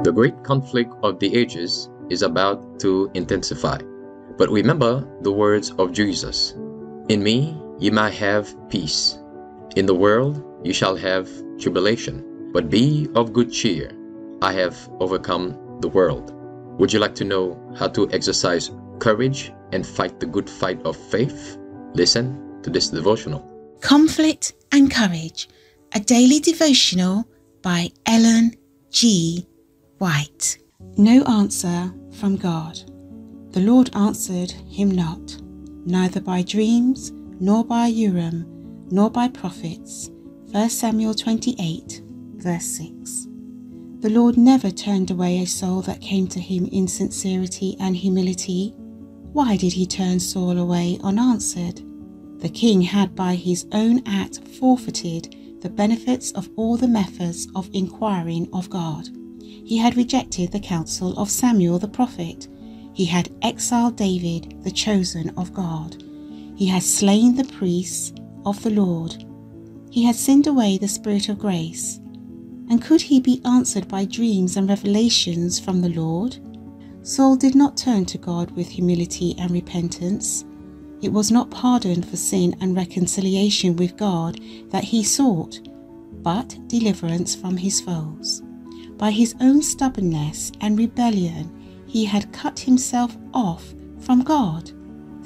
The great conflict of the ages is about to intensify. But remember the words of Jesus. In me ye might have peace. In the world you shall have tribulation. But be of good cheer. I have overcome the world. Would you like to know how to exercise courage and fight the good fight of faith? Listen to this devotional. Conflict and Courage, a daily devotional by Ellen G. White. No answer from God. The Lord answered him not, neither by dreams, nor by Urim, nor by prophets. 1 Samuel 28, verse 6. The Lord never turned away a soul that came to him in sincerity and humility. Why did he turn Saul away unanswered? The king had by his own act forfeited the benefits of all the methods of inquiring of God. He had rejected the counsel of Samuel the prophet. He had exiled David, the chosen of God. He had slain the priests of the Lord. He had sinned away the Spirit of grace. And could he be answered by dreams and revelations from the Lord? Saul did not turn to God with humility and repentance. It was not pardon for sin and reconciliation with God that he sought, but deliverance from his foes. By his own stubbornness and rebellion, he had cut himself off from God.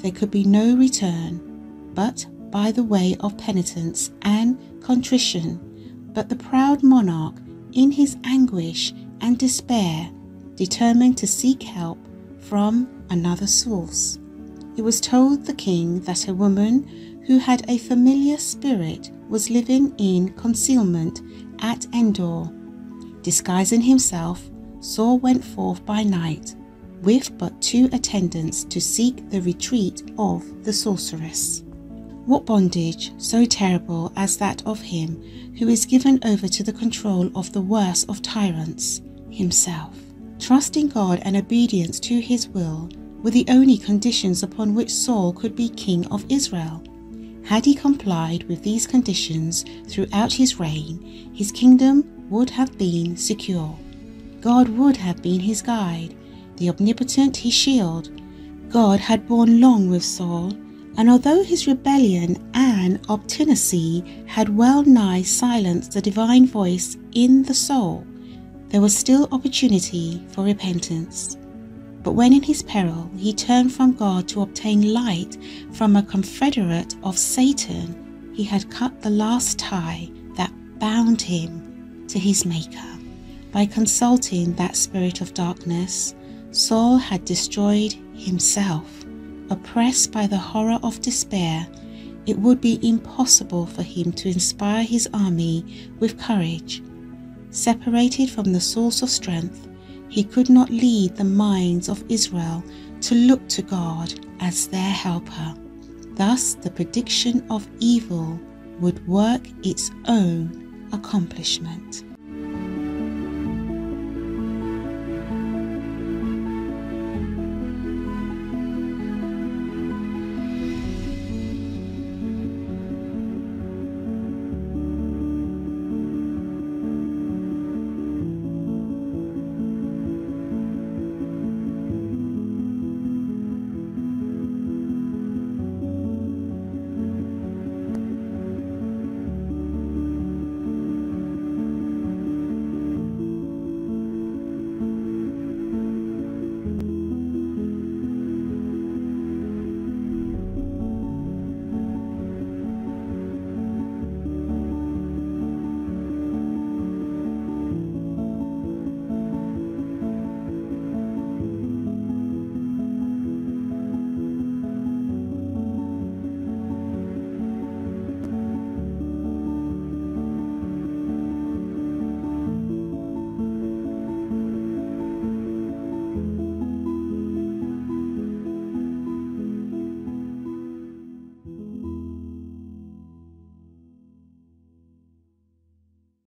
There could be no return, but by the way of penitence and contrition. But the proud monarch, in his anguish and despair, determined to seek help from another source. It was told the king that a woman who had a familiar spirit was living in concealment at Endor. Disguising himself, Saul went forth by night with but 2 attendants to seek the retreat of the sorceress. What bondage so terrible as that of him who is given over to the control of the worst of tyrants, himself? Trusting God and obedience to his will were the only conditions upon which Saul could be king of Israel. Had he complied with these conditions throughout his reign, his kingdom would have been secure. God would have been his guide, the omnipotent his shield. God had borne long with Saul, and although his rebellion and obstinacy had well nigh silenced the divine voice in the soul, there was still opportunity for repentance. But when in his peril he turned from God to obtain light from a confederate of Satan, he had cut the last tie that bound him to his Maker. By consulting that spirit of darkness, Saul had destroyed himself. Oppressed by the horror of despair, it would be impossible for him to inspire his army with courage. Separated from the source of strength, he could not lead the minds of Israel to look to God as their helper. Thus, the prediction of evil would work its own accomplishment.